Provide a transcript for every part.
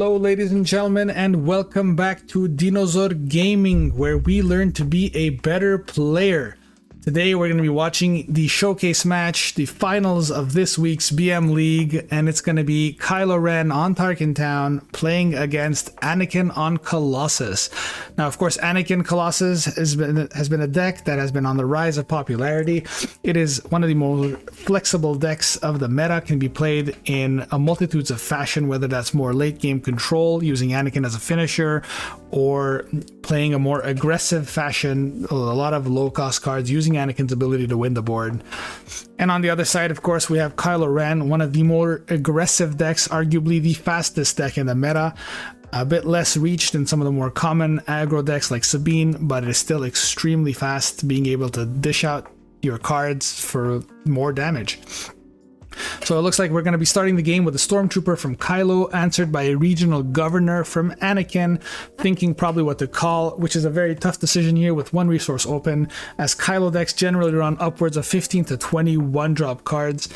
Hello ladies and gentlemen, and welcome back to Dinozor Gaming, where we learn to be a better player. Today we're going to be watching the showcase match, the finals of this week's BM League, and it's going to be Kylo Ren on Tarkin Town playing against Anakin on Colossus. Now, of course, Anakin Colossus has been a deck that has been on the rise of popularity. It is one of the more flexible decks of the meta, can be played in a multitudes of fashion, whether that's more late game control using Anakin as a finisher, or playing a more aggressive fashion, a lot of low cost cards using Anakin's ability to win the board. And on the other side, of course, we have Kylo Ren, one of the more aggressive decks, arguably the fastest deck in the meta. A bit less reach than some of the more common aggro decks like Sabine, but it is still extremely fast, being able to dish out your cards for more damage. So it looks like we're going to be starting the game with a Stormtrooper from Kylo, answered by a Regional Governor from Anakin, thinking probably what to call, which is a very tough decision here with one resource open, as Kylo decks generally run upwards of 15 to 20 one-drop cards.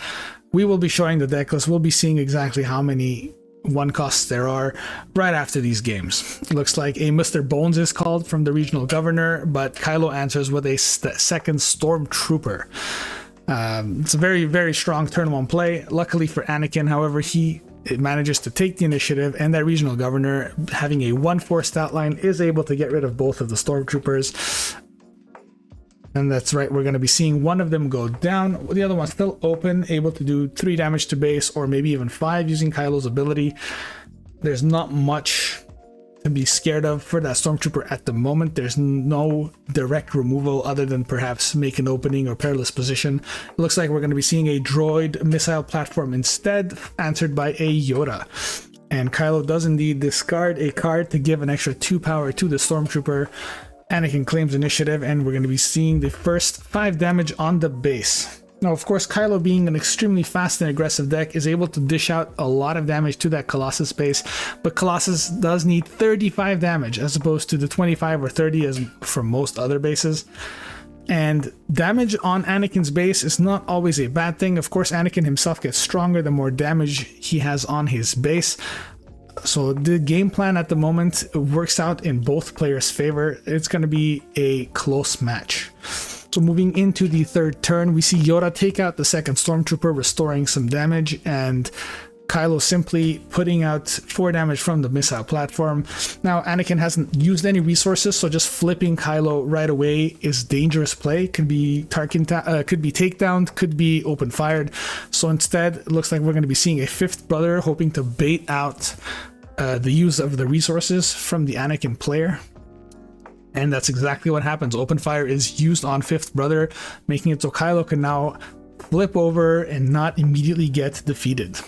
We will be showing the deck list. We'll be seeing exactly how many one costs there are right after these games. It looks like a Mr. Bones is called from the Regional Governor, but Kylo answers with a second Stormtrooper. It's a very, very strong turn one play. Luckily for Anakin, however, it manages to take the initiative, and that Regional Governor, having a 1/4 stat line, is able to get rid of both of the Stormtroopers. And that's right, we're going to be seeing one of them go down, the other one's still open, able to do 3 damage to base, or maybe even 5 using Kylo's ability. There's not much to be scared of for that Stormtrooper at the moment. There's no direct removal other than perhaps make an opening or perilous position. It looks like we're going to be seeing a droid missile platform instead, answered by a Yoda. And Kylo does indeed discard a card to give an extra 2 power to the Stormtrooper. Anakin claims initiative, and we're going to be seeing the first 5 damage on the base. Now, of course, Kylo, being an extremely fast and aggressive deck, is able to dish out a lot of damage to that Colossus base, but Colossus does need 35 damage as opposed to the 25 or 30 as for most other bases. And damage on Anakin's base is not always a bad thing. Of course, Anakin himself gets stronger the more damage he has on his base. So the game plan at the moment works out in both players' favor. It's going to be a close match. So moving into the third turn, we see Yoda take out the second Stormtrooper, restoring some damage, and Kylo simply putting out 4 damage from the missile platform. Now, Anakin hasn't used any resources, so just flipping Kylo right away is dangerous play. Could be could be takedown, could be open fired. So instead, it looks like we're going to be seeing a 5th brother, hoping to bait out the use of the resources from the Anakin player. And that's exactly what happens. Open fire is used on 5th brother, making it so Kylo can now flip over and not immediately get defeated.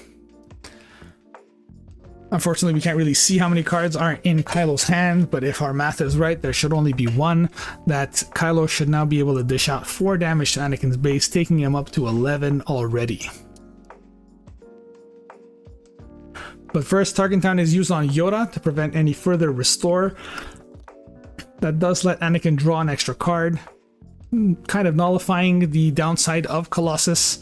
Unfortunately, we can't really see how many cards are in Kylo's hand, but if our math is right, there should only be 1. That Kylo should now be able to dish out 4 damage to Anakin's base, taking him up to 11 already. But first, Tarkin Town is used on Yoda to prevent any further restore. That does let Anakin draw an extra card, kind of nullifying the downside of Colossus.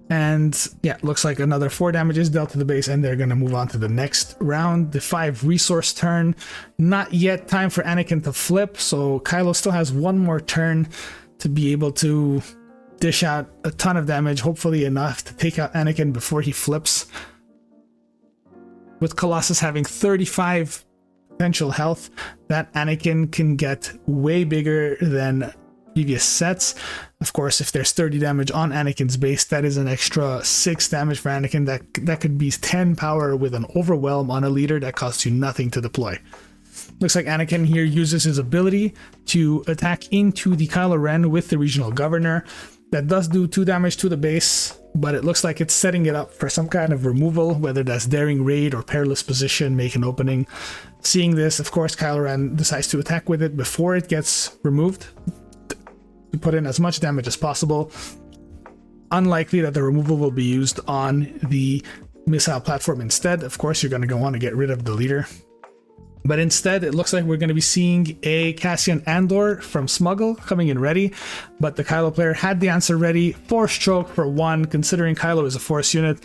And yeah, looks like another 4 damage is dealt to the base, and they're going to move on to the next round. The 5 resource turn. Not yet time for Anakin to flip, so Kylo still has 1 more turn to be able to dish out a ton of damage, hopefully enough to take out Anakin before he flips. With Colossus having 35 potential health, that Anakin can get way bigger than previous sets. Of course, if there's 30 damage on Anakin's base, that is an extra 6 damage for Anakin. That could be 10 power with an overwhelm on a leader that costs you nothing to deploy. Looks like Anakin here uses his ability to attack into the Kylo Ren with the Regional Governor. That does do 2 damage to the base, but it looks like it's setting it up for some kind of removal, whether that's Daring Raid or Perilous Position, make an opening. Seeing this, of course, Kylo Ren decides to attack with it before it gets removed to put in as much damage as possible. Unlikely that the removal will be used on the missile platform instead. Of course, you're going to want to get rid of the leader. But instead, it looks like we're going to be seeing a Cassian Andor from Smuggle coming in ready, but the Kylo player had the answer ready. Force Choke for 1, considering Kylo is a Force unit,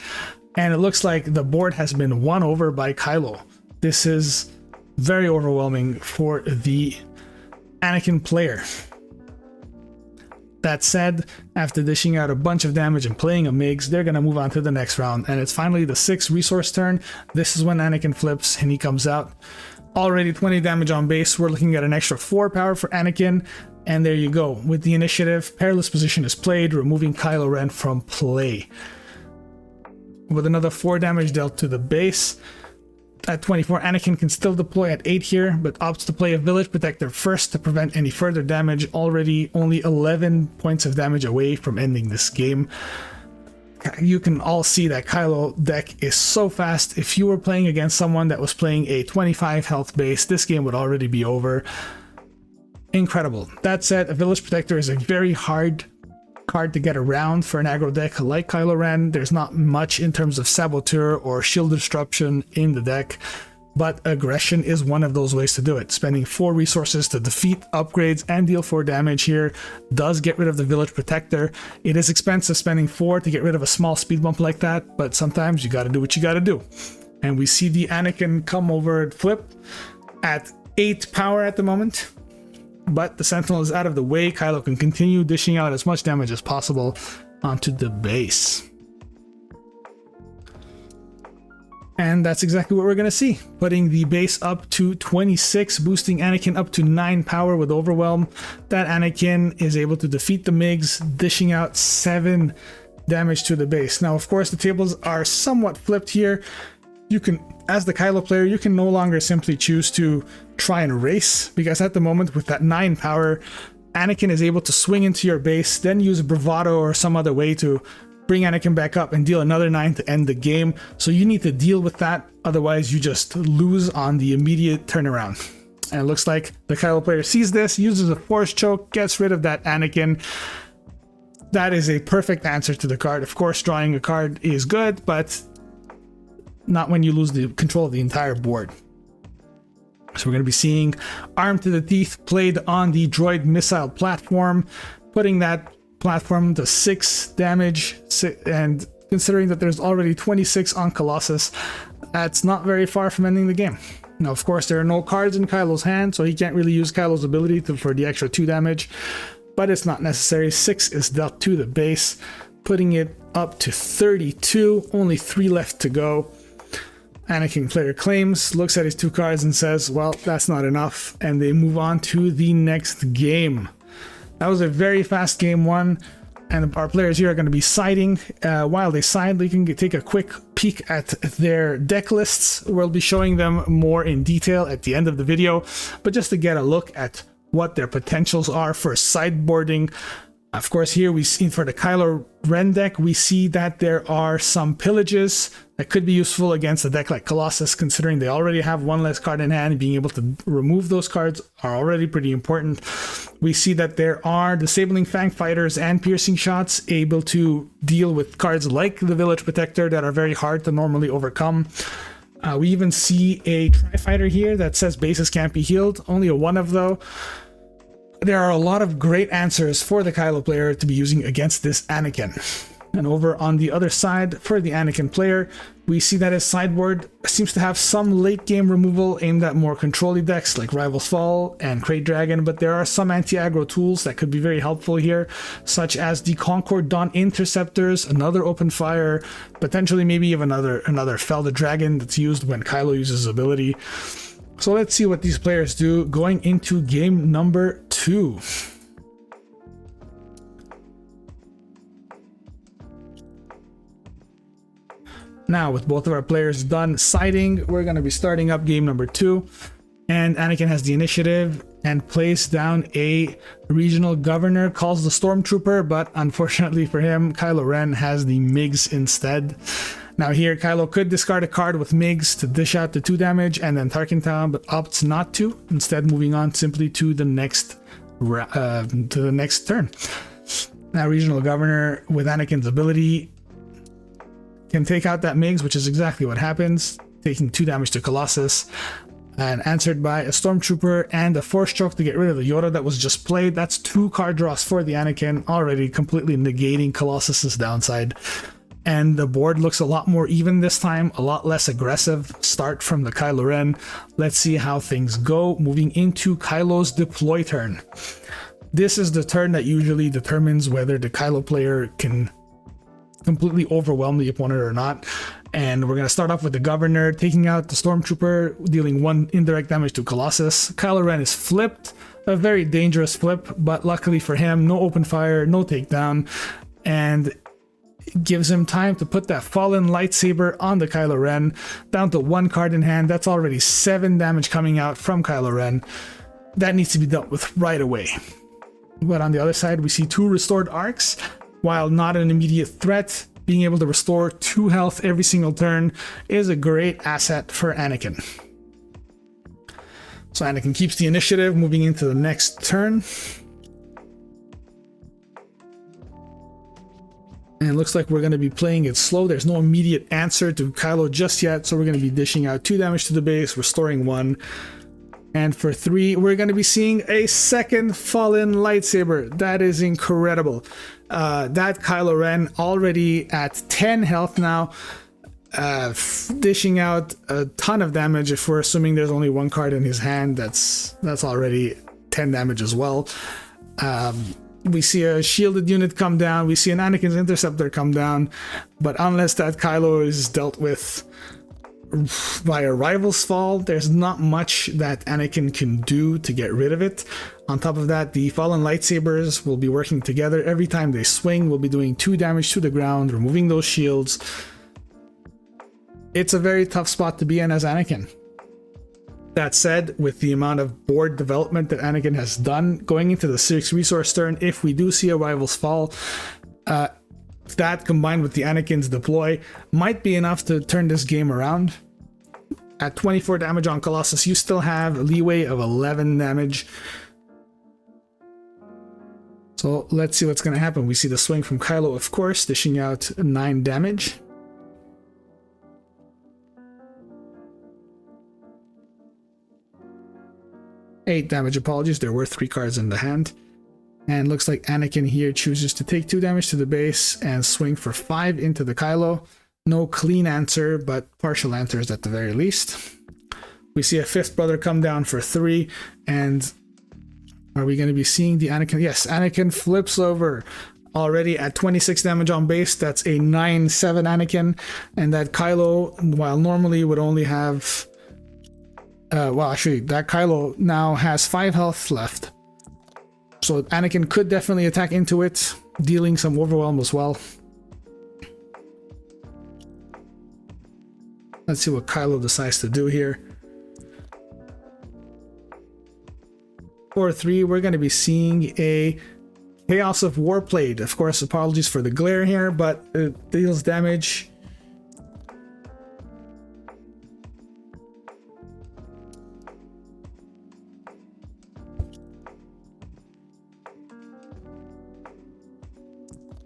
and it looks like the board has been won over by Kylo. This is very overwhelming for the Anakin player. That said, after dishing out a bunch of damage and playing a MiGs, they're going to move on to the next round, and it's finally the 6th resource turn. This is when Anakin flips and he comes out. Already 20 damage on base. We're looking at an extra 4 power for Anakin, and there you go. With the initiative, Perilous Position is played, removing Kylo Ren from play. With another 4 damage dealt to the base. At 24, Anakin can still deploy at 8 here, but opts to play a Village Protector first to prevent any further damage. Already only 11 points of damage away from ending this game. You can all see that Kylo deck is so fast. If you were playing against someone that was playing a 25 health base, this game would already be over. Incredible. That said, a Village Protector is a very hard card to get around for an aggro deck like Kylo Ren. There's not much in terms of Saboteur or Shield Disruption in the deck, but Aggression is one of those ways to do it. Spending 4 resources to defeat upgrades and deal 4 damage here does get rid of the Village Protector. It is expensive spending 4 to get rid of a small speed bump like that, but sometimes you gotta do what you gotta do. And we see the Anakin come over and flip at 8 power at the moment. But the Sentinel is out of the way. Kylo can continue dishing out as much damage as possible onto the base. And that's exactly what we're going to see. Putting the base up to 26, boosting Anakin up to 9 power with Overwhelm. That Anakin is able to defeat the MiGs, dishing out 7 damage to the base. Now, of course, the tables are somewhat flipped here. You can, as the Kylo player, you can no longer simply choose to try and race, because at the moment with that 9 power, Anakin is able to swing into your base, then use Bravado or some other way to bring Anakin back up and deal another 9 to end the game. So you need to deal with that, otherwise you just lose on the immediate turnaround. And it looks like the Kylo player sees this, uses a Force Choke, gets rid of that Anakin. That is a perfect answer to the card. Of course, drawing a card is good, but not when you lose the control of the entire board. So we're going to be seeing Armed to the Teeth played on the droid missile platform, putting that platform to 6 damage, and considering that there's already 26 on Colossus, that's not very far from ending the game. Now, of course, there are no cards in Kylo's hand, so he can't really use Kylo's ability for the extra 2 damage, but it's not necessary. 6 is dealt to the base, putting it up to 32, only 3 left to go. Anakin player claims, looks at his 2 cards and says, well, that's not enough, and they move on to the next game. That was a very fast game 1, and our players here are going to be siding. While they side, they can take a quick peek at their deck lists. We'll be showing them more in detail at the end of the video, but just to get a look at what their potentials are for sideboarding. Of course, here we see for the Kylo Ren deck, we see that there are some pillages that could be useful against a deck like Colossus, considering they already have 1 less card in hand. Being able to remove those cards are already pretty important. We see that there are Disabling Fang Fighters and Piercing Shots able to deal with cards like the Village Protector that are very hard to normally overcome. We even see a Tri-Fighter here that says bases can't be healed, only a 1-of though. There are a lot of great answers for the Kylo player to be using against this Anakin. And over on the other side, for the Anakin player, we see that his sideboard seems to have some late game removal aimed at more control-y decks like Rival's Fall and Crate Dragon, but there are some anti-aggro tools that could be very helpful here, such as the Concord Dawn Interceptors, another Open Fire, potentially maybe even another Fell the Dragon that's used when Kylo uses his ability. So let's see what these players do going into game number 2. Now, with both of our players done siding, we're going to be starting up game number 2. And Anakin has the initiative and plays down a regional governor, calls the Stormtrooper, but unfortunately for him, Kylo Ren has the MiGs instead. Now here, Kylo could discard a card with MiGs to dish out the 2 damage and then Tarkin Town, but opts not to, instead moving on simply to the next turn. Now, Regional Governor with Anakin's ability can take out that MiGs, which is exactly what happens, taking 2 damage to Colossus, and answered by a Stormtrooper and a Force Choke to get rid of the Yoda that was just played. That's 2 card draws for the Anakin, already completely negating Colossus's downside. and the board looks a lot more even this time, a lot less aggressive start from the Kylo Ren. Let's see how things go. Moving into Kylo's deploy turn. This is the turn that usually determines whether the Kylo player can completely overwhelm the opponent or not. And we're going to start off with the Governor, taking out the Stormtrooper, dealing 1 indirect damage to Colossus. Kylo Ren is flipped, a very dangerous flip, but luckily for him, no open fire, no takedown, and gives him time to put that fallen lightsaber on the Kylo Ren, down to 1 card in hand. That's already 7 damage coming out from Kylo Ren. That needs to be dealt with right away. But on the other side, we see 2 restored arcs. While not an immediate threat, being able to restore 2 health every single turn is a great asset for Anakin. So Anakin keeps the initiative, moving into the next turn. And it looks like we're going to be playing it slow. There's no immediate answer to Kylo just yet, so we're going to be dishing out 2 damage to the base, restoring 1. And for 3, we're going to be seeing a second fallen lightsaber. That is incredible. That Kylo Ren already at 10 health now, dishing out a ton of damage. If we're assuming there's only 1 card in his hand, that's already 10 damage as well. We see a shielded unit come down. We see an Anakin's Interceptor come down. But unless that Kylo is dealt with by a rival's fall, there's not much that Anakin can do to get rid of it. On top of that, the fallen lightsabers will be working together. Every time they swing, we'll be doing 2 damage to the ground, removing those shields. It's a very tough spot to be in as Anakin. That said, with the amount of board development that Anakin has done going into the 6 resource turn, if we do see a rival's fall, that combined with the Anakin's deploy might be enough to turn this game around. At 24 damage on Colossus, you still have a leeway of 11 damage. So let's see what's going to happen. We see the swing from Kylo, of course, dishing out 9 damage. Eight damage, apologies. There were 3 cards in the hand. And looks like Anakin here chooses to take 2 damage to the base and swing for 5 into the Kylo. No clean answer, but partial answers at the very least. We see a 5th brother come down for 3, and are we going to be seeing the Anakin? Yes, Anakin flips over already at 26 damage on base. That's a 9-7 Anakin, and that Kylo, while normally would only have... well, actually, that Kylo now has 5 health left. So Anakin could definitely attack into it, dealing some overwhelm as well. Let's see what Kylo decides to do here. For 3, we're going to be seeing a Chaos of Warplate. Of course, apologies for the glare here, but it deals damage.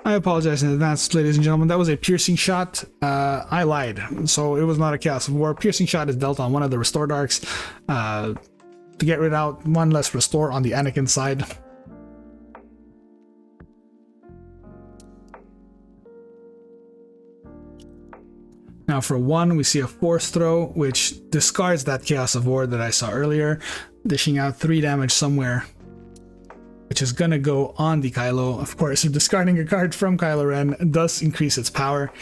I apologize in advance, ladies and gentlemen. That was a piercing shot. I lied. So it was not a Chaos of War. Piercing shot is dealt on one of the restored arcs to get rid out 1 less restore on the Anakin side. Now for 1, we see a Force Throw, which discards that Chaos of War that I saw earlier, dishing out 3 damage somewhere, which is gonna go on the Kylo. Of course, discarding a card from Kylo Ren does increase its power.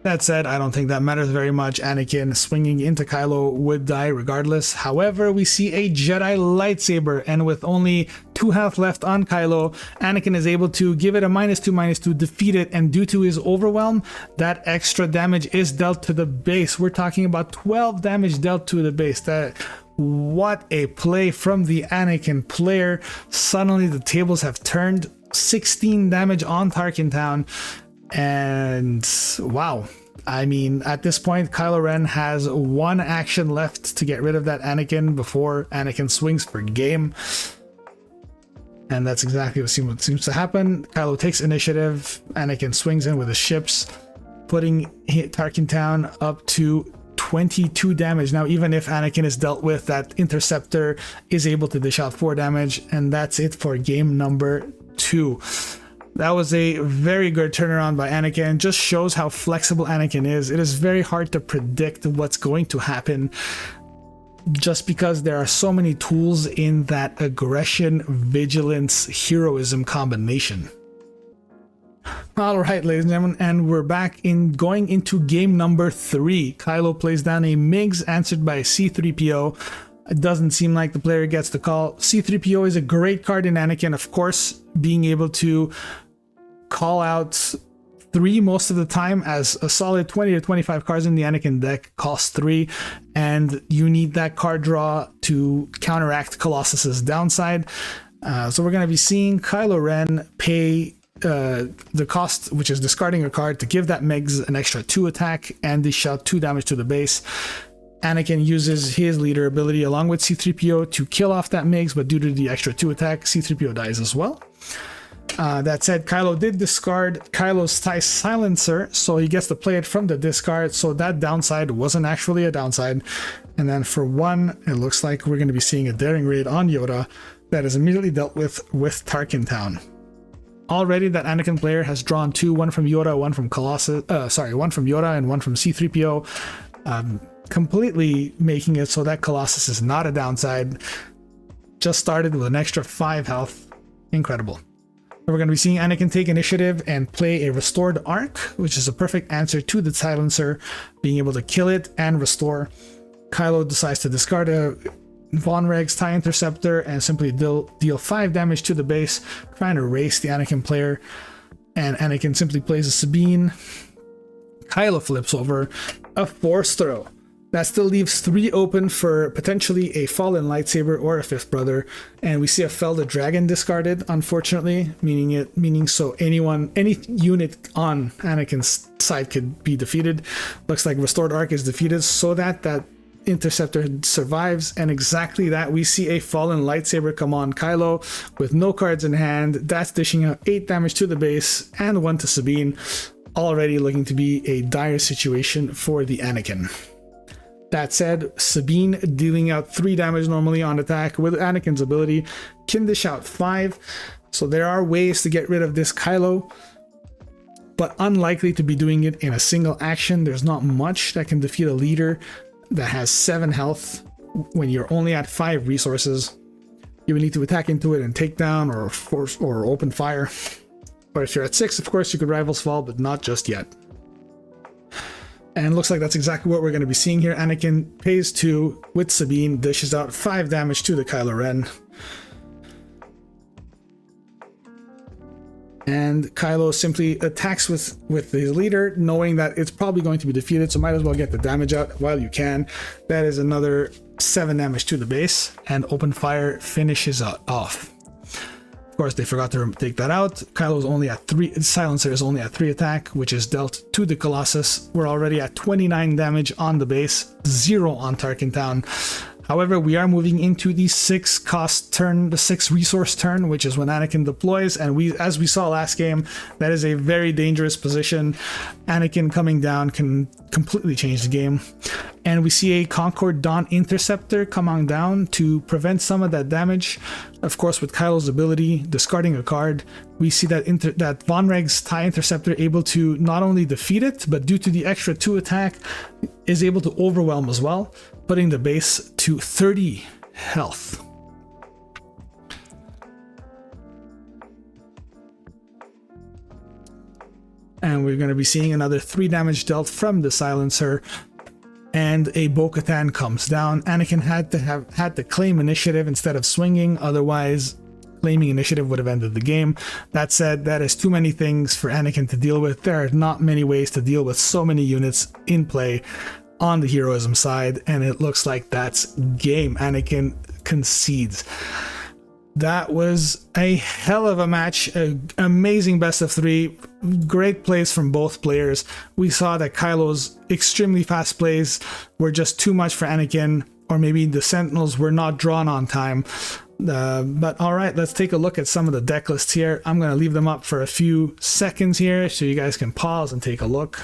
That said, I don't think that matters very much. Anakin swinging into Kylo would die regardless. However, we see a Jedi lightsaber, and with only 2 health left on Kylo, Anakin is able to give it a -2/-2, defeat it, and due to his overwhelm, that extra damage is dealt to the base. We're talking about 12 damage dealt to the base. What a play from the Anakin player. Suddenly the tables have turned. 16 damage on Tarkin Town. And wow. I mean, at this point, Kylo Ren has 1 action left to get rid of that Anakin before Anakin swings for game. And that's exactly what seems to happen. Kylo takes initiative. Anakin swings in with his ships, putting Tarkin Town up to 22 damage. Now, even if Anakin is dealt with, that Interceptor is able to dish out 4 damage, and that's it for game number 2. That was a very good turnaround by Anakin. Just shows how flexible Anakin is. It is very hard to predict what's going to happen just because there are so many tools in that aggression, vigilance, heroism combination. All right, ladies and gentlemen, and we're back in going into game number 3. Kylo plays down a MiGs answered by a C-3PO. It doesn't seem like the player gets the call. C-3PO is a great card in Anakin, of course, being able to call out 3 most of the time, as a solid 20 to 25 cards in the Anakin deck cost 3, and you need that card draw to counteract Colossus's downside. So we're going to be seeing Kylo Ren pay the cost, which is discarding a card, to give that MiGs an extra 2 attack and dish out 2 damage to the base. Anakin uses his leader ability along with C-3PO to kill off that MiGs, but due to the extra 2 attack, C-3PO dies as well. That said, Kylo did discard Kylo's TIE Silencer, so he gets to play it from the discard, so that downside wasn't actually a downside. And then for 1, it looks like we're going to be seeing a Daring Raid on Yoda that is immediately dealt with Tarkin Town. Already that Anakin player has drawn 2, one from Yoda, one from one from Yoda and one from C-3PO, completely making it so that Colossus is not a downside. Just started with an extra 5 health. Incredible. We're going to be seeing Anakin take initiative and play a Restored Arc, which is a perfect answer to the Silencer, being able to kill it and restore. Kylo decides to discard a Von Reg's TIE Interceptor and simply deal 5 damage to the base, trying to race the Anakin player. And Anakin simply plays a Sabine. Kylo flips over a Force Throw. That still leaves 3 open for potentially a Fallen Lightsaber or a 5th brother, and we see a Felda Dragon discarded, unfortunately, meaning so any unit on Anakin's side could be defeated. Looks like Restored Arc is defeated, so that Interceptor survives, and exactly that, we see a Fallen Lightsaber come on Kylo with no cards in hand. That's dishing out 8 damage to the base and 1 to Sabine, already looking to be a dire situation for the Anakin. That said, Sabine dealing out 3 damage normally on attack with Anakin's ability can dish out 5. So there are ways to get rid of this Kylo, but unlikely to be doing it in a single action. There's not much that can defeat a leader that has 7 health when you're only at 5 resources. You will need to attack into it and take down or force or open fire. Or if you're at 6, of course, you could Rival's Fall, but not just yet. And looks like that's exactly what we're going to be seeing here. Anakin pays 2 with Sabine, dishes out 5 damage to the Kylo Ren. And Kylo simply attacks with his leader, knowing that it's probably going to be defeated, so might as well get the damage out while you can. That is another 7 damage to the base, and open fire finishes off. Of course, they forgot to take that out. Kylo's only at 3, Silencer is only at 3 attack, which is dealt to the Colossus. We're already at 29 damage on the base, 0 on Tarkin Town. However, we are moving into the 6 cost turn, the 6 resource turn, which is when Anakin deploys, and as we saw last game, that is a very dangerous position. Anakin coming down can completely change the game. And we see a Concord Dawn Interceptor coming down to prevent some of that damage. Of course, with Kylo's ability, discarding a card, we see that Von Reg's TIE Interceptor able to not only defeat it, but due to the extra 2 attack, is able to overwhelm as well, putting the base to 30 health. And we're going to be seeing another 3 damage dealt from the Silencer, and a Bo-Katan comes down. Anakin had to claim initiative instead of swinging, otherwise claiming initiative would have ended the game. That said, that is too many things for Anakin to deal with. There are not many ways to deal with so many units in play on the heroism side, and it looks like that's game. Anakin concedes. That was a hell of a match, an amazing best of 3, great plays from both players. We saw that Kylo's extremely fast plays were just too much for Anakin, or maybe the Sentinels were not drawn on time. But all right, let's take a look at some of the deck lists here. I'm going to leave them up for a few seconds here so you guys can pause and take a look.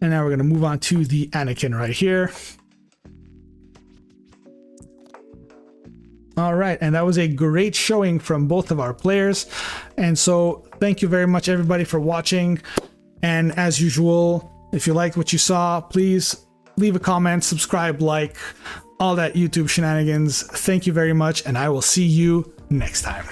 And now we're going to move on to the Anakin right here. All right, and that was a great showing from both of our players. And so thank you very much, everybody, for watching. And as usual, if you liked what you saw, please leave a comment, subscribe, like, all that YouTube shenanigans. Thank you very much, and I will see you next time.